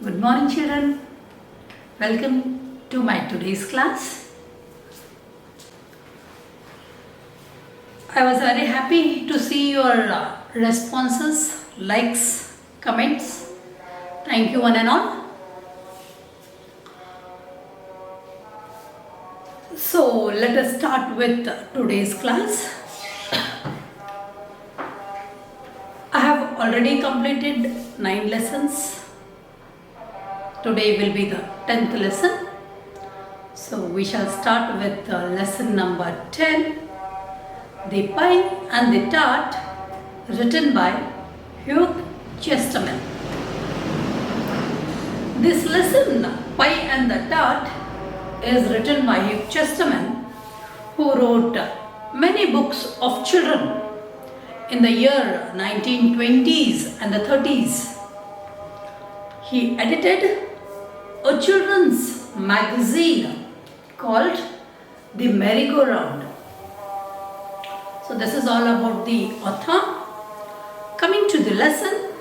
Good morning, children. Welcome to my today's class. I was very happy to see your responses, likes, comments. Thank you, one and all. So, let us start with today's class. I have already completed 9 lessons. Today will be the 10th lesson. So we shall start with lesson number 10, The Pie and the Tart, written by Hugh Chesterton. This lesson, Pie and the Tart, is written by Hugh Chesterton, who wrote many books of children in the year 1920s and the 30s. He edited a children's magazine called The Merry-Go-Round. So this is all about the author. Coming to the lesson,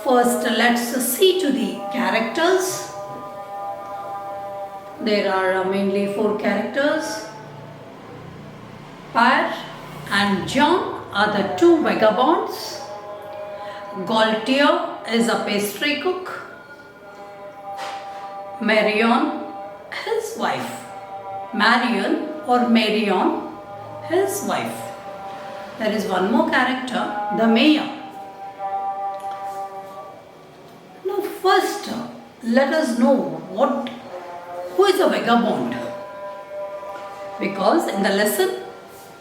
first let's see to the characters. There are mainly 4 characters. Per and John are the 2 vagabonds. Gaultier is a pastry cook. Marion, his wife. Marion or Marion, his wife. There is one more character, the mayor. Now first, let us know who is a vagabond. Because in the lesson,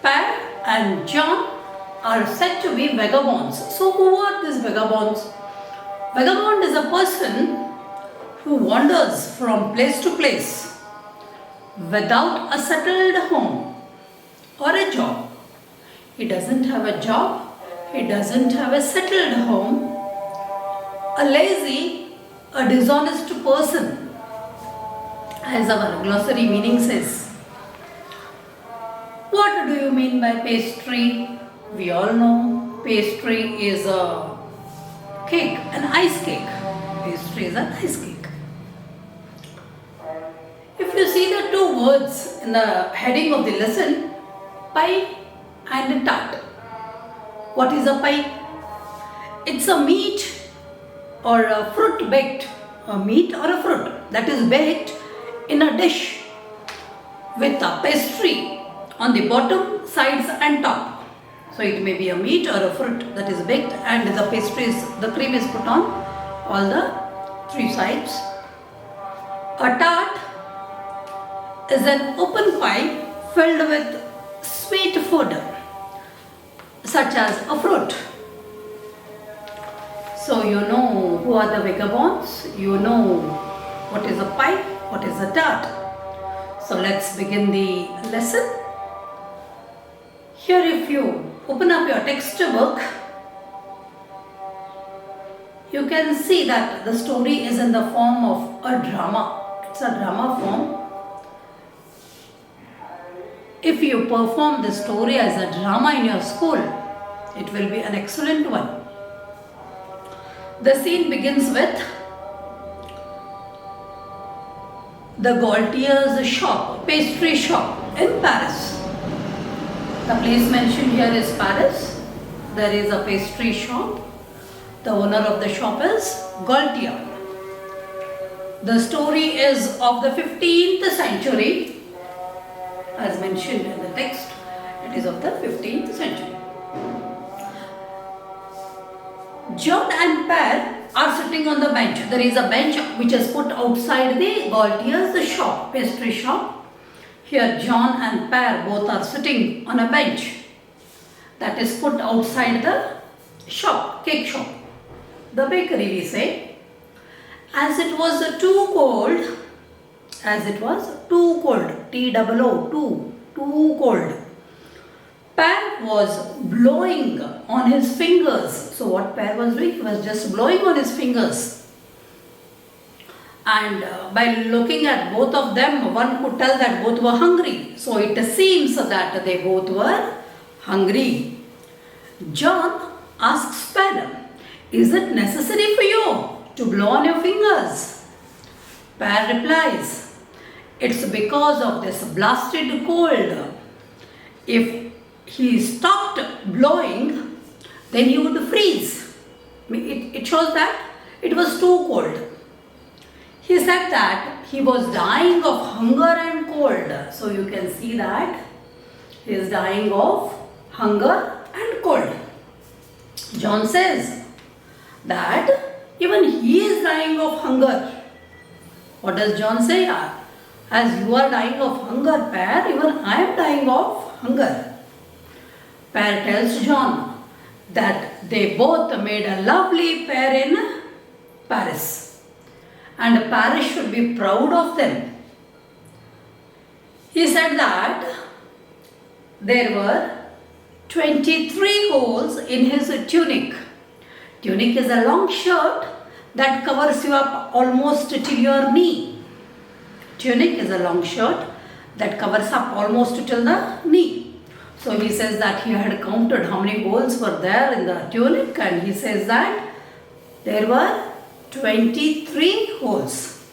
Per and John are said to be vagabonds. So who are these vagabonds? Vagabond is a person who wanders from place to place without a settled home or a job. He doesn't have a job, he doesn't have a settled home. A lazy, a dishonest person, as our glossary meaning says. What do you mean by pastry? We all know pastry is a cake, an ice cake. Pastry is an ice cake. If you see the 2 words in the heading of the lesson, pie and tart. What is a pie? It's a meat or a fruit baked. A meat or a fruit that is baked in a dish with a pastry on the bottom, sides and top. So it may be a meat or a fruit that is baked and the cream is put on all the 3 sides. A tart is an open pie filled with sweet food such as a fruit. So you know who are the vagabonds, you know what is a pie, what is a tart. So let's begin the lesson. Here if you open up your textbook, you can see that the story is in the form of a drama. It's a drama form. If you perform the story as a drama in your school, it will be an excellent one. The scene begins with the Gaultier's shop, pastry shop in Paris. The place mentioned here is Paris. There is a pastry shop. The owner of the shop is Gaultier. The story is of the 15th century. As mentioned in the text, it is of the 15th century. John and Per are sitting on the bench. There is a bench which is put outside the Gaultier's shop, pastry shop. Here John and Per both are sitting on a bench that is put outside the shop, cake shop, the bakery we say. As it was too cold, T-O-O, too cold, Per was blowing on his fingers. So what Per was doing? He was just blowing on his fingers. And by looking at both of them, one could tell that both were hungry. So it seems that they both were hungry. John asks Per, Is it necessary for you to blow on your fingers? Pear replies, it's because of this blasted cold. If he stopped blowing, then he would freeze. It shows that it was too cold. He said that he was dying of hunger and cold. So you can see that he is dying of hunger and cold. John says that even he is dying of hunger. What does John say? As you are dying of hunger, Pear, even I am dying of hunger. Pear tells John that they both made a lovely pair in Paris. And Paris should be proud of them. He said that there were 23 holes in his tunic. Tunic is a long shirt that covers you up almost till your knee. Tunic is a long shirt that covers up almost till the knee. So he says that he had counted how many holes were there in the tunic, and he says that there were 23 holes.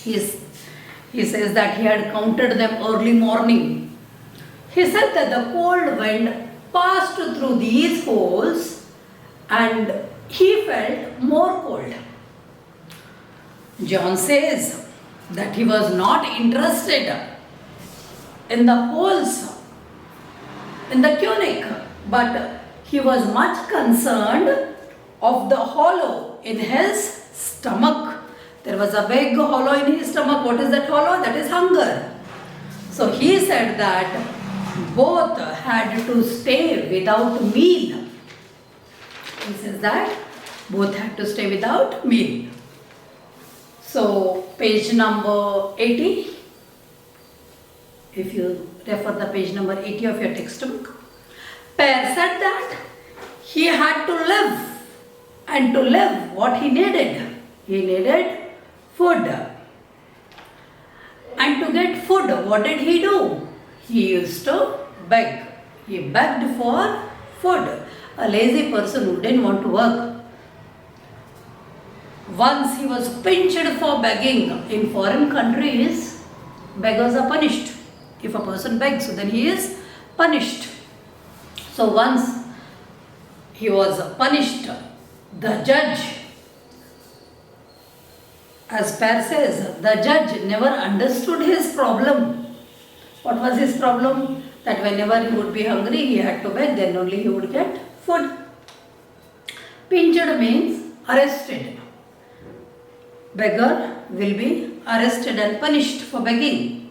He says that he had counted them early morning. He said that the cold wind passed through these holes and he felt more cold. John says that he was not interested in the holes in the tunic, but he was much concerned of the hollow in his stomach. There was a big hollow in his stomach. What is that hollow? That is hunger. So he said that both had to stay without meal. He says that both had to stay without meal. So page number 80, if you refer the page number 80 of your textbook, Pear said that he had to live, and to live what he needed. He needed food. And to get food, what did he do? He used to beg. He begged for food. A lazy person who didn't want to work. Once he was pinched for begging. In foreign countries, beggars are punished. If a person begs, then he is punished. So once he was punished, the judge, as Pear says, the judge never understood his problem. What was his problem? That whenever he would be hungry, he had to beg, then only he would get food. Pinched means arrested. Beggar will be arrested and punished for begging.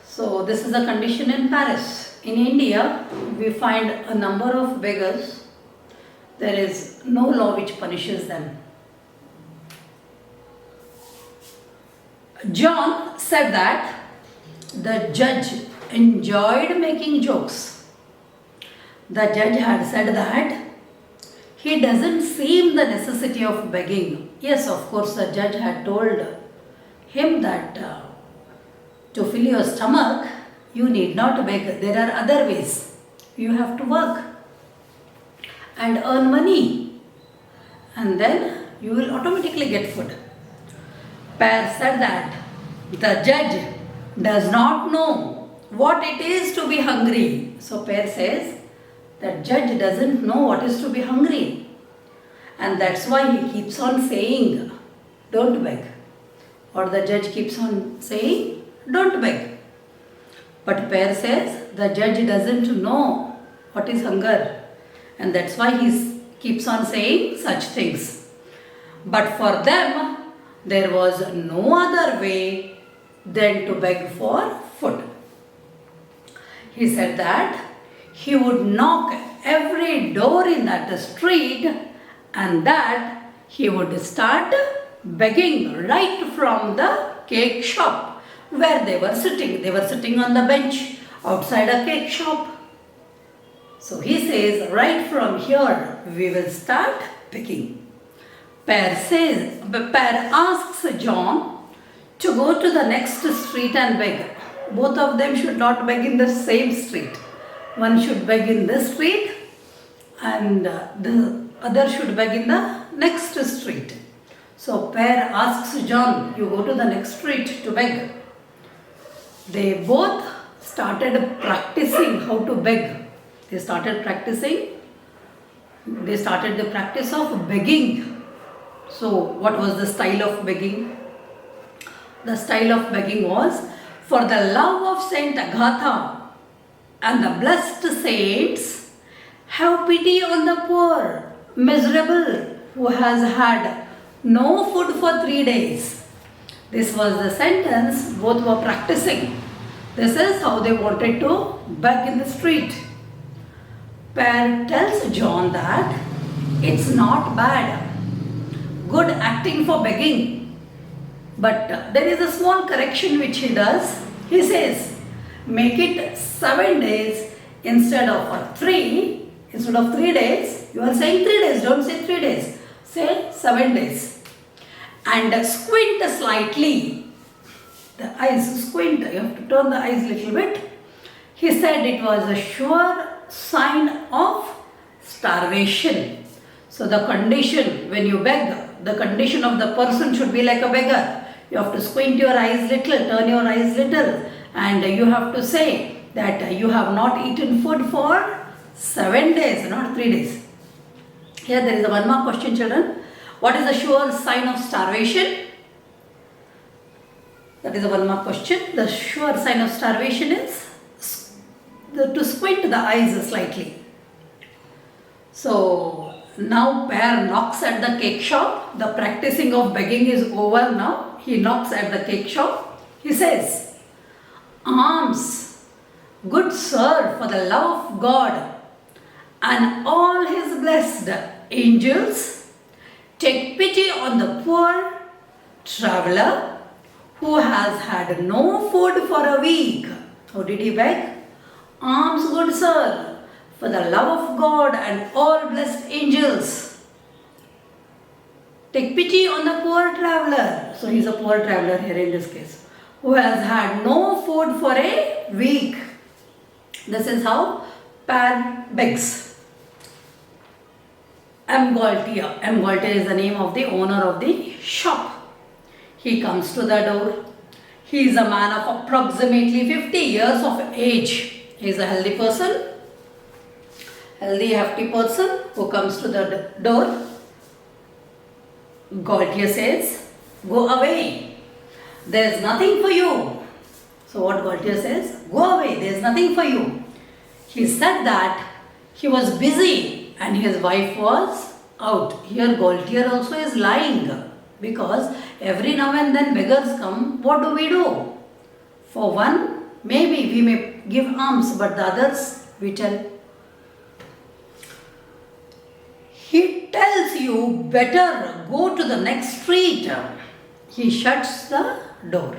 So this is the condition in Paris. In India, we find a number of beggars. There is no law which punishes them. John said that the judge enjoyed making jokes. The judge had said that he doesn't seem the necessity of begging. Yes, of course, the judge had told him that to fill your stomach, you need not beg. There are other ways. You have to work and earn money, and then you will automatically get food. Pear said that the judge does not know what it is to be hungry. So Pear says that judge doesn't know what is to be hungry, and that's why he keeps on saying, don't beg. Or the judge keeps on saying, don't beg. But Pear says the judge doesn't know what is hunger, and that's why he keeps on saying such things. But for them, there was no other way than to beg for food. He said that he would knock every door in that street, and that he would start begging right from the cake shop where they were sitting. They were sitting on the bench outside a cake shop. So he says, right from here we will start begging. Pear asks John to go to the next street and beg. Both of them should not beg in the same street. One should beg in this street, and the other should beg in the next street. So Per asks John, you go to the next street to beg. They both started practicing how to beg. They started the practice of begging. So what was the style of begging? The style of begging was, for the love of Saint Agatha and the blessed saints, have pity on the poor, miserable, who has had no food for 3 days. This was the sentence both were practicing. This is how they wanted to beg in the street. Per tells John that it's not bad. Good acting for begging. But there is a small correction which he does. He says, make it 7 days instead of 3. Instead of 3 days, you are saying 3 days. Don't say 3 days. Say 7 days. And squint slightly. The eyes squint. You have to turn the eyes a little bit. He said it was a sure sign of starvation. So the condition when you beg, the condition of the person should be like a beggar. You have to squint your eyes little, turn your eyes little, and you have to say that you have not eaten food for 7 days, not 3 days. Here there is a one more question, children. What is the sure sign of starvation? That is a one more question. The sure sign of starvation is to squint the eyes slightly. So now Per knocks at the cake shop. The practicing of begging is over now. He knocks at the cake shop. He says, alms, good sir, for the love of God and all his blessed angels, take pity on the poor traveler who has had no food for a week. How did he beg? Alms, good sir, for the love of God and all blessed angels. Take pity on the poor traveler. So he is a poor traveler here in this case, who has had no food for a week. This is how Per begs. M. Gaultier. M. Gaultier is the name of the owner of the shop. He comes to the door. He is a man of approximately 50 years of age. He is a healthy person, healthy, hefty person who comes to the door. Gaultier says, go away. There is nothing for you. So what Gaultier says? Go away. There is nothing for you. He said that he was busy and his wife was out. Here Gaultier also is lying, because every now and then beggars come. What do? For one, maybe we may give alms, but the others we tell. He tells you better go to the next street. He shuts the door.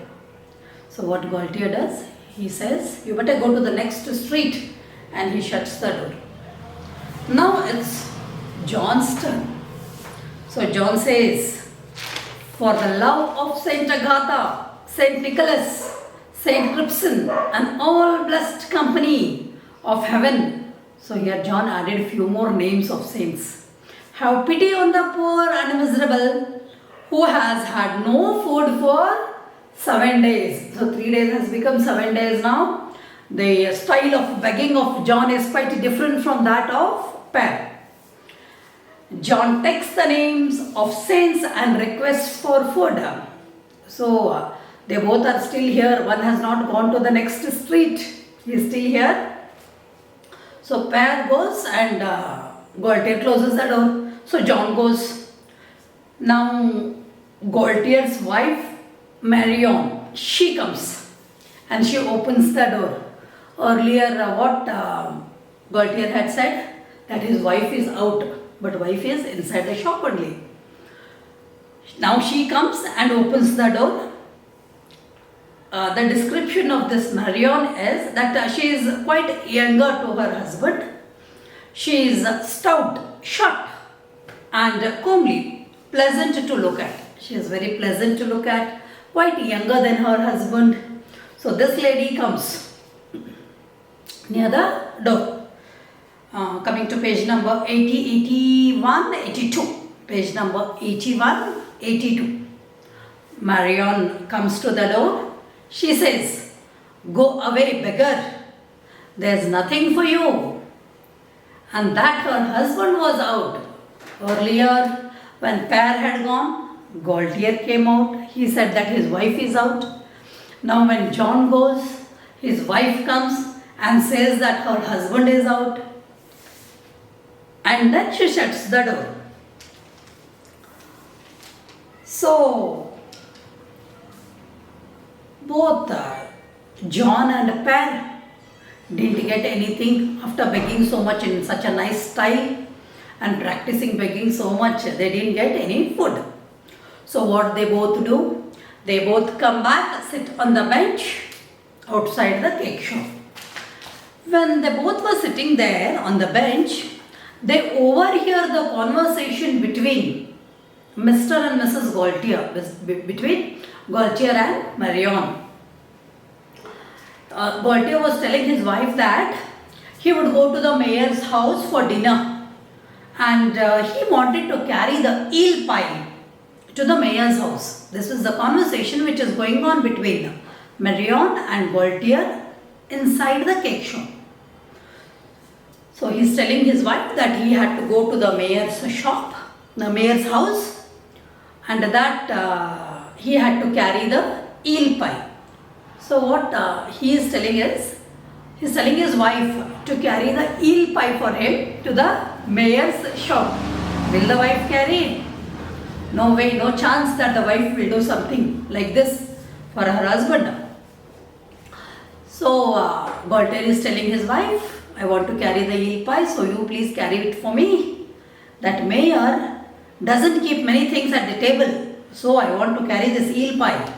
So what Gaultier does? He says, you better go to the next street, and he shuts the door. Now it's John's turn. So John says, for the love of Saint Agatha, Saint Nicholas, Saint Crispin, and all blessed company of heaven. So here John added few more names of saints. Have pity on the poor and miserable who has had no food for 7 days. So 3 days has become 7 days now. The style of begging of John is quite different from that of Per. John takes the names of saints and requests for food. So they both are still here. One has not gone to the next street. He is still here. So Per goes and Gaultier closes the door. So John goes. Now Gaultier's wife Marion, she comes and she opens the door. Earlier what Gaultier had said, that his wife is out, but wife is inside the shop only. Now she comes and opens the door. The description of this Marion is that she is quite younger to her husband. She is stout, short and comely, pleasant to look at. She is very pleasant to look at, quite younger than her husband. So this lady comes near the door. coming to page number 80, 81, 82. Page number 81, 82. Marion comes to the door. She says, "Go away, beggar. There's nothing for you." And that her husband was out. Earlier, when Père had gone, Gaultier came out. He said that his wife is out. Now when John goes, his wife comes and says that her husband is out. And then she shuts the door. So, both John and Père didn't get anything after begging so much in such a nice style and practicing begging so much. They didn't get any food. So what they both do? They both come back, sit on the bench outside the cake shop. When they both were sitting there on the bench, they overhear the conversation between Mr. and Mrs. Gaultier, between Gaultier and Marion. Gaultier was telling his wife that he would go to the mayor's house for dinner, and he wanted to carry the eel pie to the mayor's house. This is the conversation which is going on between Marion and Gaultier inside the cake shop. So he's telling his wife that he had to go to the mayor's shop, the mayor's house, and that he had to carry the eel pie. So what he is telling is, he's telling his wife to carry the eel pie for him to the mayor's shop. Will the wife carry it? No way, no chance that the wife will do something like this for her husband. So Gaultier is telling his wife, "I want to carry the eel pie, so you please carry it for me. That mayor doesn't keep many things at the table, so I want to carry this eel pie."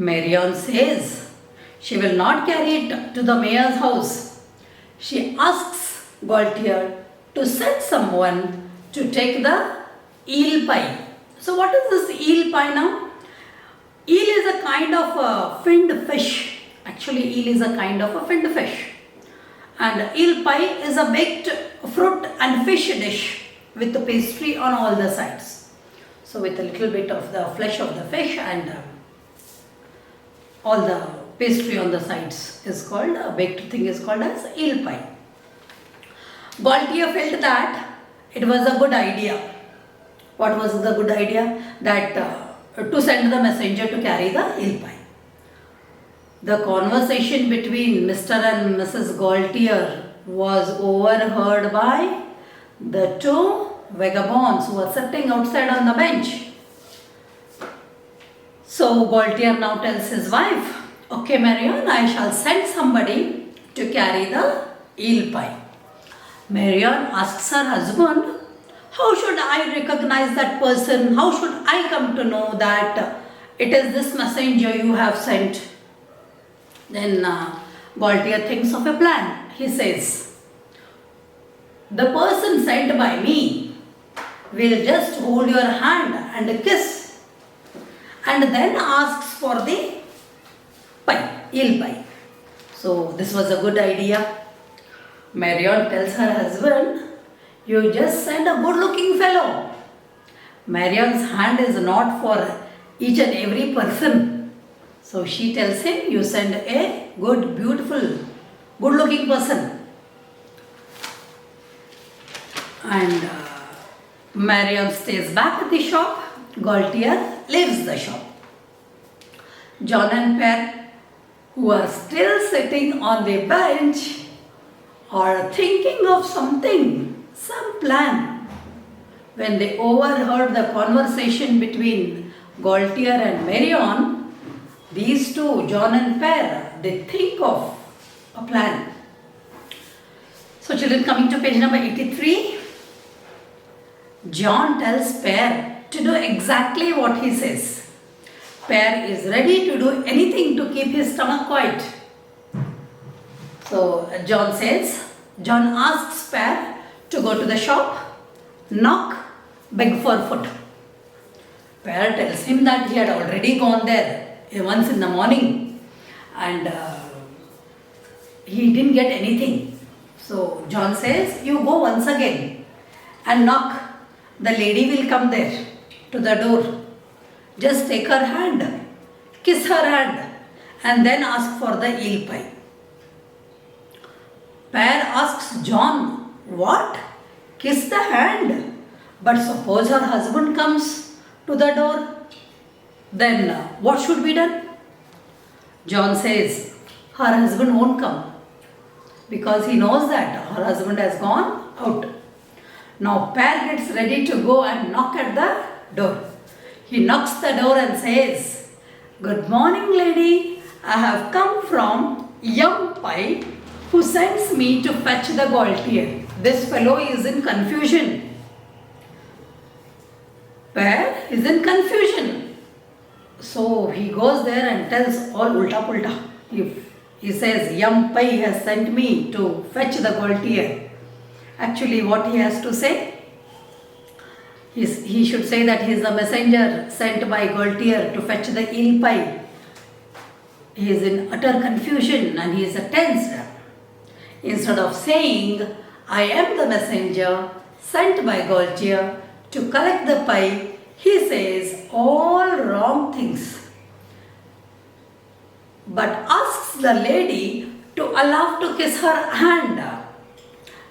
Marion says she will not carry it to the mayor's house. She asks Gaultier to send someone to take the eel pie. So what is this eel pie now? Eel is a kind of a finned fish. Actually, eel is a kind of a finned fish. And eel pie is a baked fruit and fish dish with the pastry on all the sides. So with a little bit of the flesh of the fish and all the pastry on the sides is called, a baked thing is called as eel pie. Gaultier felt that it was a good idea. What was the good idea? That to send the messenger to carry the eel pie. The conversation between Mr. and Mrs. Gaultier was overheard by the two vagabonds who were sitting outside on the bench. So Gaultier now tells his wife, "Okay, Marion, I shall send somebody to carry the eel pie." Marion asks her husband, "How should I recognize that person? How should I come to know that it is this messenger you have sent?" Then Gaultier thinks of a plan. He says, "The person sent by me will just hold your hand and kiss, and then asks for the pie, eel pie." So this was a good idea. Marion tells her husband, "You just send a good looking fellow." Marion's hand is not for each and every person. So she tells him, "You send a good, beautiful, good looking person." And Marion stays back at the shop. Gaultier leaves the shop. John and Père, who are still sitting on the bench, are thinking of something, some plan, when they overheard the conversation between Gaultier and Marion. These two, John and Père, they think of a plan. So children, coming to page number 83, John tells Père to do exactly what he says. Père is ready to do anything to keep his stomach quiet. So John asks Père to go to the shop, knock, beg for food. Père tells him that he had already gone there once in the morning and he didn't get anything. So John says, you go once again and knock. The lady will come there to the door. Just take her hand, kiss her hand, and then ask for the eel pie. Per asks John, what? Kiss the hand. But suppose her husband comes to the door, then what should be done? John says, her husband won't come because he knows that her husband has gone out. Now Per gets ready to go and knock at the door. He knocks the door and says, good morning lady, I have come from Yum Pie who sends me to fetch the Gaultier. This fellow is in confusion. Per is in confusion. So he goes there and tells all ulta pulta. He says, Yum Pie has sent me to fetch the Gaultier. Actually, what he has to say? He should say that he is the messenger sent by Gaultier to fetch the eel pie. He is in utter confusion and he is tensed. Instead of saying, I am the messenger sent by Gaultier to collect the pie, he says all wrong things. But asks the lady to allow to kiss her hand.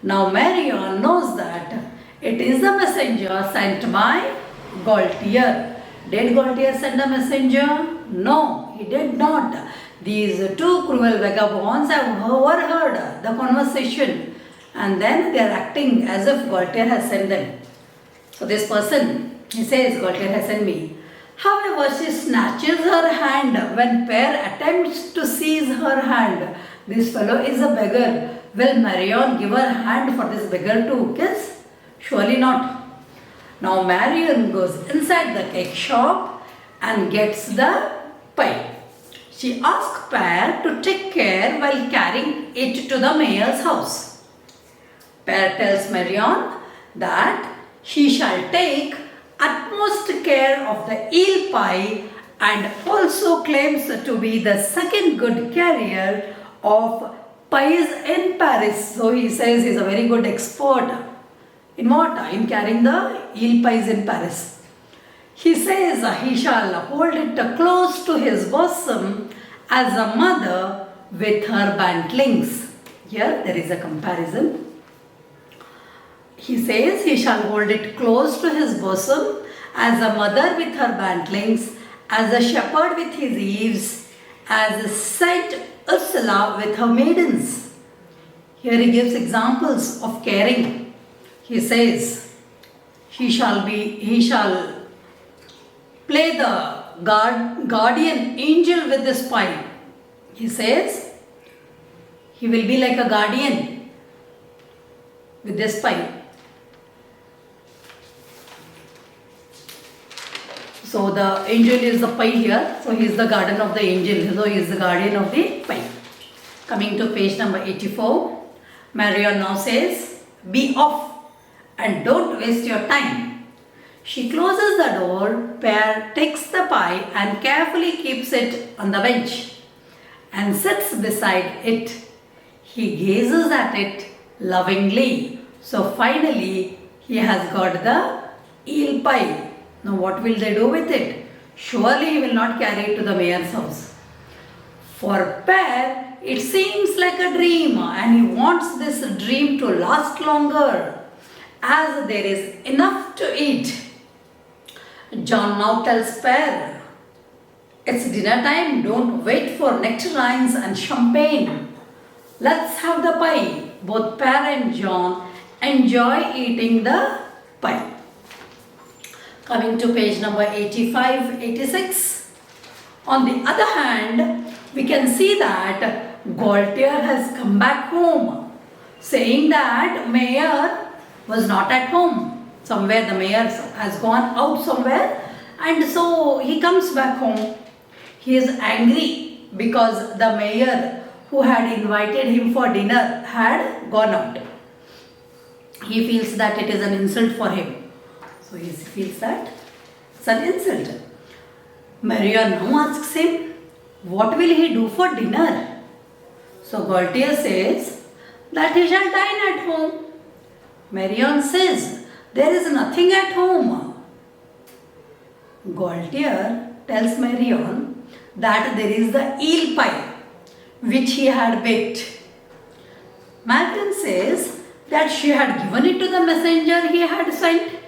Now Marion knows that it is the messenger sent by Gaultier. Did Gaultier send a messenger? No, he did not. These two cruel vagabonds have overheard the conversation and then they are acting as if Gaultier has sent them. So this person, he says, Gaultier has sent me. However, she snatches her hand when Per attempts to seize her hand. This fellow is a beggar. Will Marion give her hand for this beggar to kiss? Surely not. Now Marion goes inside the cake shop and gets the pie. She asks Per to take care while carrying it to the mayor's house. Per tells Marion that she shall take utmost care of the eel pie and also claims to be the second good carrier of pies in Paris. So he says he is a very good expert. In what? In carrying the eel pies in Paris. He says he shall hold it close to his bosom as a mother with her bantlings. Here there is a comparison. He says he shall hold it close to his bosom as a mother with her bantlings, as a shepherd with his eaves, as Saint Ursula with her maidens. Here he gives examples of caring. He says he shall play the guardian angel with this pie. He says he will be like a guardian with this pie. So the angel is the pie here. So he is the guardian of the angel. So he is the guardian of the pie. Coming to page number 84. Marion now says, be off and don't waste your time. She closes the door. Per takes the pie and carefully keeps it on the bench and sits beside it. He gazes at it lovingly. So finally he has got the eel pie. Now what will they do with it? Surely he will not carry it to the mayor's house. For Per, it seems like a dream and he wants this dream to last longer as there is enough to eat. John now tells Per, it's dinner time, don't wait for nectarines and champagne. Let's have the pie. Both Per and John enjoy eating the pie. Coming to page number 85, 86. On the other hand, we can see that Gaultier has come back home, saying that mayor was not at home. Somewhere the mayor has gone out somewhere and so he comes back home. He is angry because the mayor who had invited him for dinner had gone out. He feels that it is an insult for him. So he feels that it's an insult. Marion now asks him, what will he do for dinner? So Gaultier says, that he shall dine at home. Marion says, there is nothing at home. Gaultier tells Marion that there is the eel pie which he had baked. Marion says that she had given it to the messenger he had sent.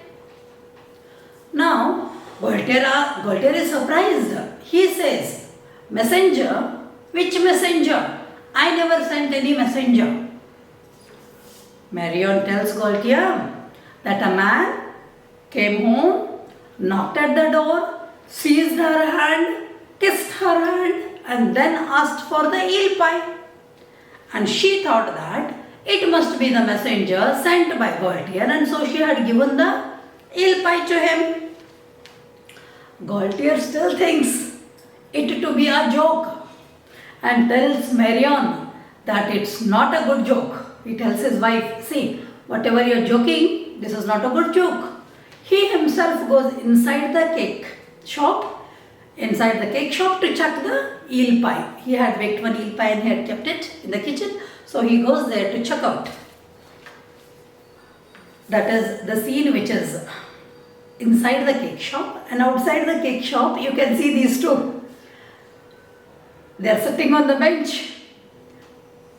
Now, Gaultier is surprised. He says, messenger? Which messenger? I never sent any messenger. Marion tells Gaultier that a man came home, knocked at the door, seized her hand, kissed her hand, and then asked for the eel pie. And she thought that it must be the messenger sent by Gaultier, and so she had given the eel pie to him. Gaultier still thinks it to be a joke and tells Marion that it's not a good joke. He tells his wife, see, whatever you're joking, this is not a good joke. He himself goes inside the cake shop to check the eel pie. He had baked one eel pie and he had kept it in the kitchen. So he goes there to check out. That is the scene which is inside the cake shop, and outside the cake shop you can see these two. They are sitting on the bench,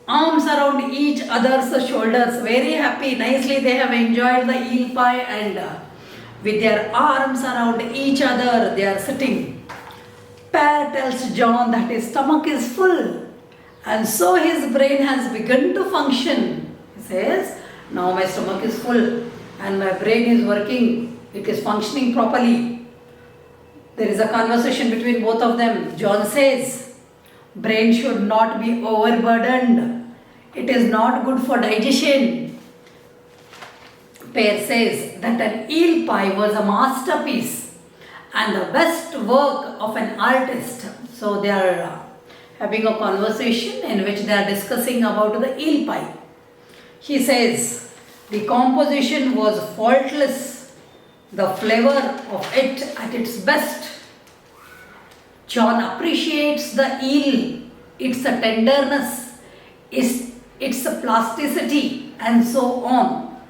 arms around each other's shoulders, very happy. Nicely they have enjoyed the eel pie, and with their arms around each other they are sitting. Père tells John that his stomach is full, and so his brain has begun to function. He says, now my stomach is full and my brain is working. It is functioning properly. There is a conversation between both of them. John says, brain should not be overburdened. It is not good for digestion. Père says that an eel pie was a masterpiece and the best work of an artist. So they are having a conversation in which they are discussing about the eel pie. He says, the composition was faultless. The flavor of it at its best. John appreciates the eel, its tenderness, its plasticity, and so on.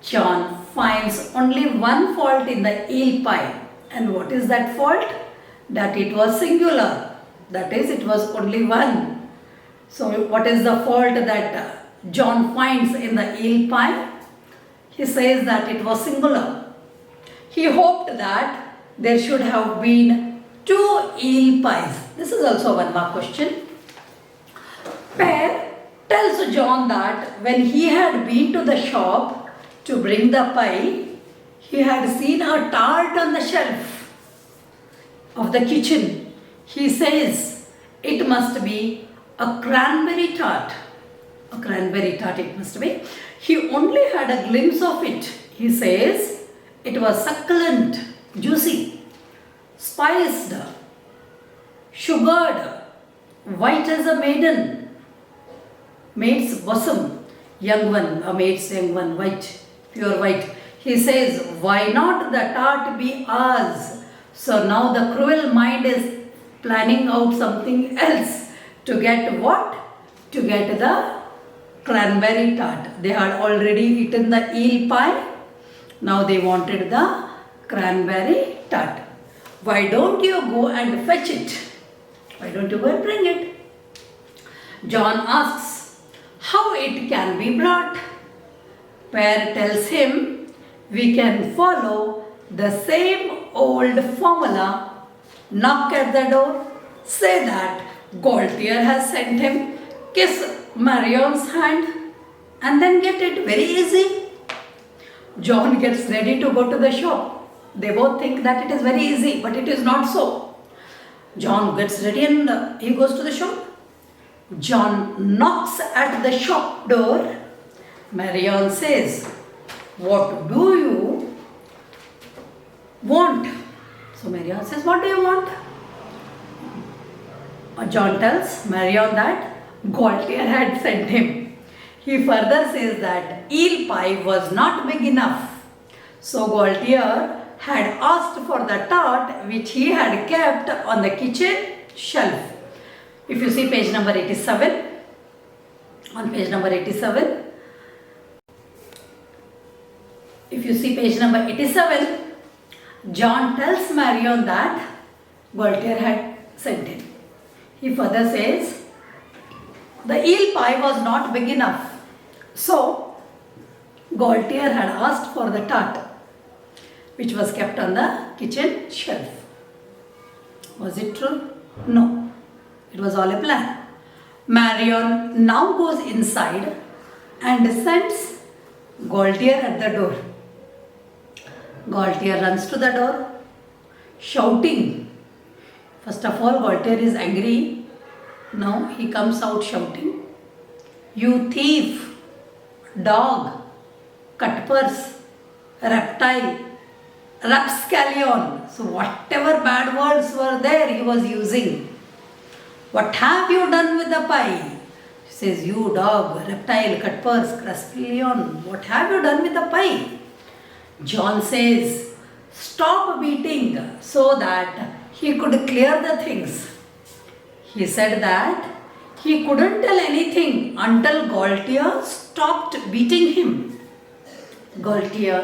John finds only one fault in the eel pie. And what is that fault? That it was singular. That is, it was only one. So what is the fault that John finds in the eel pie? He says that it was singular. He hoped that there should have been 2 eel pies. This is also one more question. Père tells John that when he had been to the shop to bring the pie, he had seen a tart on the shelf of the kitchen. He says it must be a cranberry tart. A cranberry tart it must be. He only had a glimpse of it. He says it was succulent, juicy, spiced, sugared, white as a maid's bosom, young one, a maid's young one, white, pure white. He says, why not the tart be ours? So now the cruel mind is planning out something else to get what? To get the cranberry tart. They had already eaten the eel pie. Now they wanted the cranberry tart. Why don't you go and fetch it? Why don't you go and bring it? John asks how it can be brought. Père tells him we can follow the same old formula. Knock at the door, say that Gaultier has sent him, kiss Marion's hand, and then get it. Very easy. John gets ready to go to the shop. They both think that it is very easy, but it is not so. John gets ready and he goes to the shop. John knocks at the shop door. Marion says, what do you want? So Marion says, what do you want? John tells Marion that Gaultier had sent him. He further says that eel pie was not big enough. So Gaultier had asked for the tart which he had kept on the kitchen shelf. If you see page number 87, On page number 87, if you see page number 87, John tells Marion that Gaultier had sent him. He further says, the eel pie was not big enough, so Gaultier had asked for the tart, which was kept on the kitchen shelf. Was it true? No. It was all a plan. Marion now goes inside and sends Gaultier at the door. Gaultier runs to the door, shouting. First of all, Gaultier is angry. Now he comes out shouting, "You thief, dog, cutpurse, reptile, rapscallion." So whatever bad words were there, he was using. "What have you done with the pie?" He says, "You dog, reptile, cutpurse, rapscallion, what have you done with the pie?" John says, "Stop beating," so that he could clear the things. He said that he couldn't tell anything until Gaultier stopped beating him. Gaultier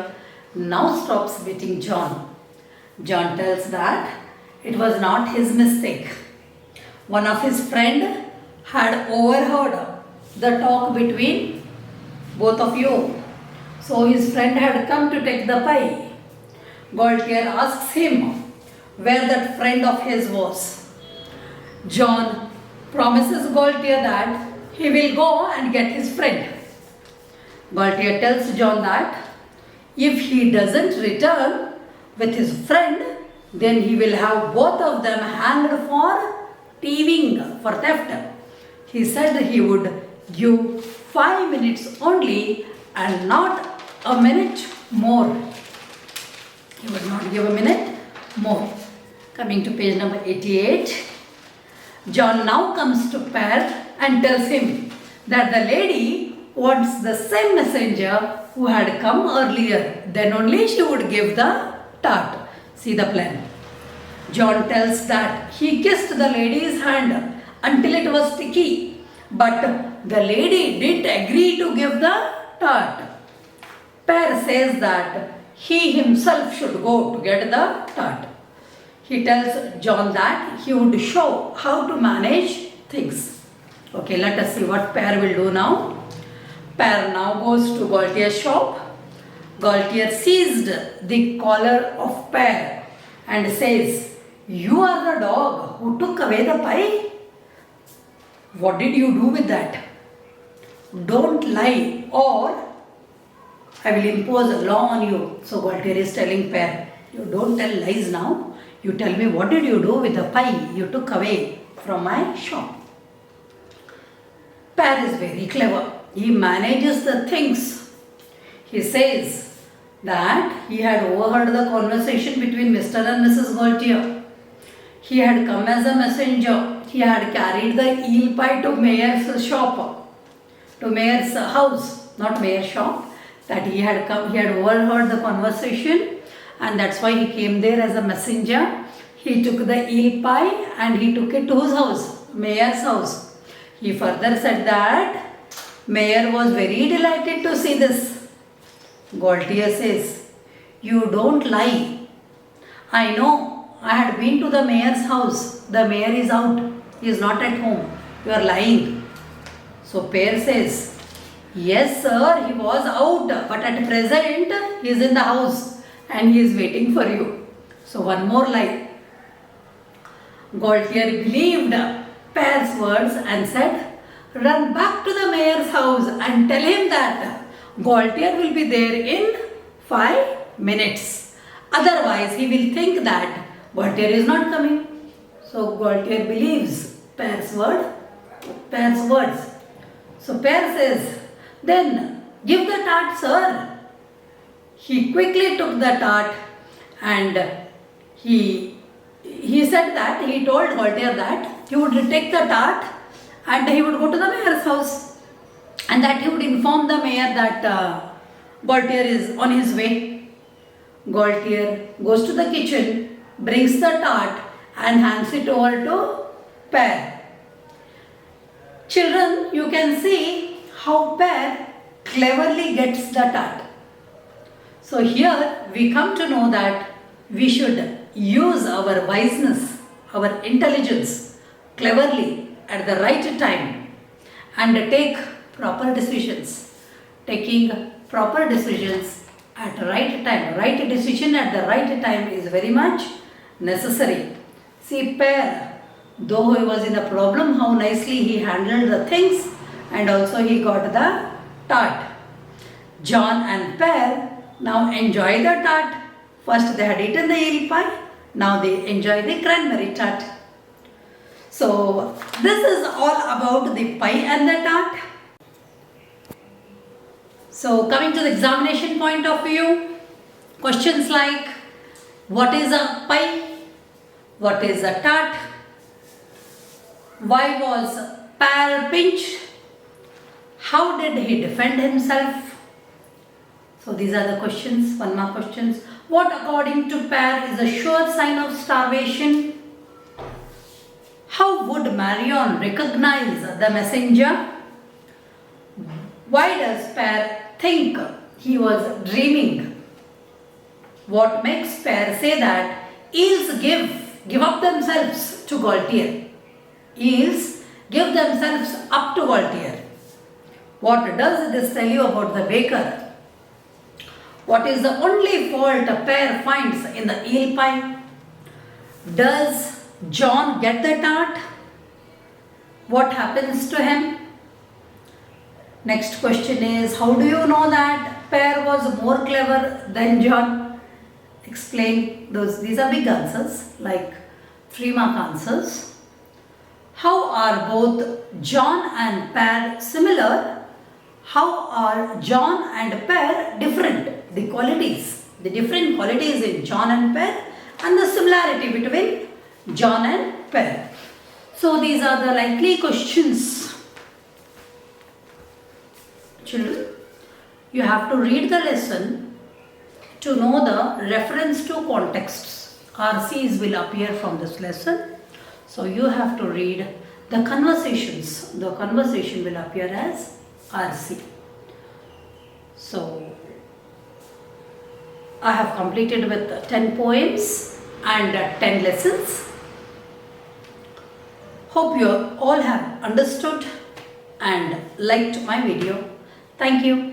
now stops beating John. John tells that it was not his mistake. One of his friend had overheard the talk between both of you. So his friend had come to take the pie. Gaultier asks him where that friend of his was. John promises Gaultier that he will go and get his friend. Gaultier tells John that if he doesn't return with his friend, then he will have both of them hanged for thieving, for theft. He said he would give 5 minutes only and not a minute more. He would not give a minute more. Coming to page number 88, John now comes to Per and tells him that the lady wants the same messenger who had come earlier. Then only she would give the tart. See the plan. John tells that he kissed the lady's hand until it was sticky, but the lady didn't agree to give the tart. Per says that he himself should go to get the tart. He tells John that he would show how to manage things. Okay, let us see what Per will do now. Per now goes to Gaultier's shop. Gaultier seized the collar of Per and says, "You are the dog who took away the pie? What did you do with that? Don't lie or I will impose a law on you." So Gaultier is telling Per, "You don't tell lies now. You tell me, what did you do with the pie you took away from my shop?" Per is very clever. He manages the things. He says that he had overheard the conversation between Mr. and Mrs. Gaultier. He had come as a messenger. He had carried the eel pie to Mayor's shop, to Mayor's house, not Mayor's shop. That he had come, he had overheard the conversation, and that's why he came there as a messenger. He took the eel pie and he took it to his house, Mayor's house. He further said that Mayor was very delighted to see this. Gaultier says, "You don't lie. I know. I had been to the Mayor's house. The Mayor is out. He is not at home. You are lying." So Per says, "Yes sir, he was out, but at present he is in the house and he is waiting for you." So one more lie. Gaultier believed Per's words and said, "Run back to the Mayor's house and tell him that Gaultier will be there in 5 minutes. Otherwise he will think that Gaultier is not coming." So Gaultier believes Per's words. So Per says, "Then give the tart, sir." He quickly took the tart and he said that he told Gaultier that he would take the tart and he would go to the Mayor's house and that he would inform the Mayor that Gaultier is on his way. Gaultier goes to the kitchen, brings the tart and hands it over to Per. Children, you can see how pair cleverly gets the tart. So here we come to know that we should use our wiseness, our intelligence cleverly at the right time and take proper decisions. Taking proper decisions at the right time, right decision at the right time is very much necessary. See, pair, though he was in a problem, how nicely he handled the things and also he got the tart. John and pair now enjoy the tart. First they had eaten the eel pie, now they enjoy the cranberry tart. So this is all about the pie and the tart. So coming to the examination point of view, questions like what is a pie? What is a tart? Why was Pear pinched? How did he defend himself? So these are the questions, one more questions. What according to Pear is a sure sign of starvation? How would Marion recognize the messenger? Why does Pear think he was dreaming? What makes Pear say that eels give up themselves to Gaultier? Eels give themselves up to Gaultier. What does this tell you about the baker? What is the only fault a Pear finds in the eel pie? Does John get the tart? What happens to him? Next question is, how do you know that Pear was more clever than John? Explain those. These are big answers, like 3-mark answers. How are both John and Pear similar? How are John and Pear different? The qualities, the different qualities in John and Pear and the similarity between John and Pear. So these are the likely questions. Children, you have to read the lesson to know the reference to contexts. RCs will appear from this lesson. So you have to read the conversations. The conversation will appear as RC. So I have completed with 10 poems and 10 lessons. Hope you all have understood and liked my video. Thank you.